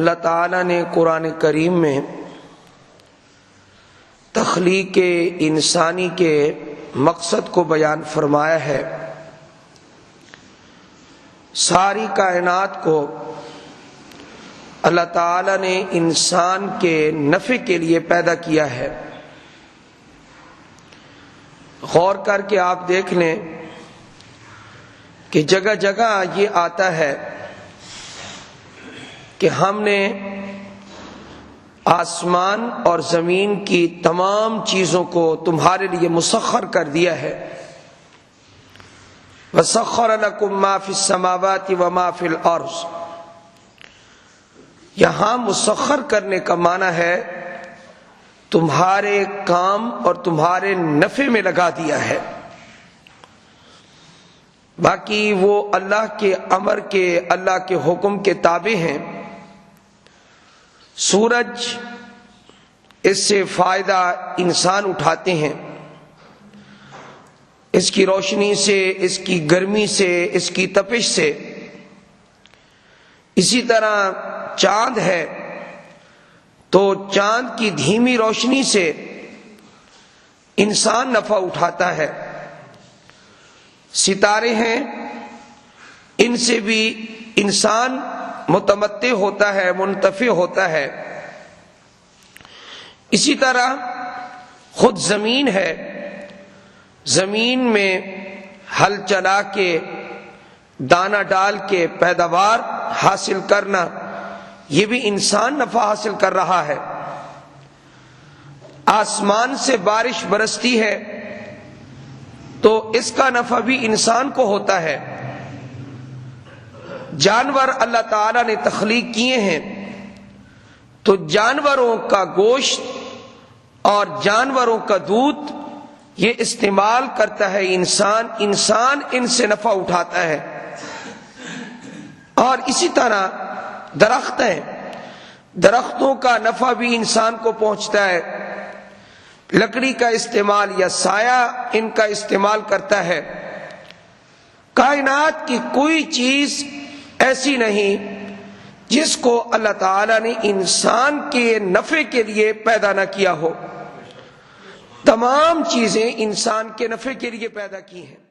اللہ تعالیٰ نے قرآن کریم میں تخلیق انسانی کے مقصد کو بیان فرمایا ہے۔ ساری کائنات کو اللہ تعالیٰ نے انسان کے نفع کے لیے پیدا کیا ہے۔ غور کر کے آپ دیکھ لیں کہ جگہ جگہ یہ آتا ہے کہ ہم نے آسمان اور زمین کی تمام چیزوں کو تمہارے لیے مسخر کر دیا ہے۔ وَسَخَّرَ لَكُم مَّا فِي السَّمَاوَاتِ وَمَا فِي الْأَرْضِ۔ یہاں مسخر کرنے کا معنی ہے تمہارے کام اور تمہارے نفع میں لگا دیا ہے۔ باقی وہ اللہ کے امر کے، اللہ کے حکم کے تابع ہیں۔ سورج، اس سے فائدہ انسان اٹھاتے ہیں، اس کی روشنی سے، اس کی گرمی سے، اس کی تپش سے۔ اسی طرح چاند ہے تو چاند کی دھیمی روشنی سے انسان نفع اٹھاتا ہے۔ ستارے ہیں، ان سے بھی انسان متمتع ہوتا ہے، منتفع ہوتا ہے۔ اسی طرح خود زمین ہے، زمین میں ہل چلا کے، دانہ ڈال کے پیداوار حاصل کرنا، یہ بھی انسان نفع حاصل کر رہا ہے۔ آسمان سے بارش برستی ہے تو اس کا نفع بھی انسان کو ہوتا ہے۔ جانور اللہ تعالیٰ نے تخلیق کیے ہیں تو جانوروں کا گوشت اور جانوروں کا دودھ یہ استعمال کرتا ہے انسان ان سے نفع اٹھاتا ہے۔ اور اسی طرح درخت ہیں، درختوں کا نفع بھی انسان کو پہنچتا ہے۔ لکڑی کا استعمال یا سایہ ان کا استعمال کرتا ہے۔ کائنات کی کوئی چیز ایسی نہیں جس کو اللہ تعالیٰ نے انسان کے نفع کے لیے پیدا نہ کیا ہو۔ تمام چیزیں انسان کے نفع کے لیے پیدا کی ہیں۔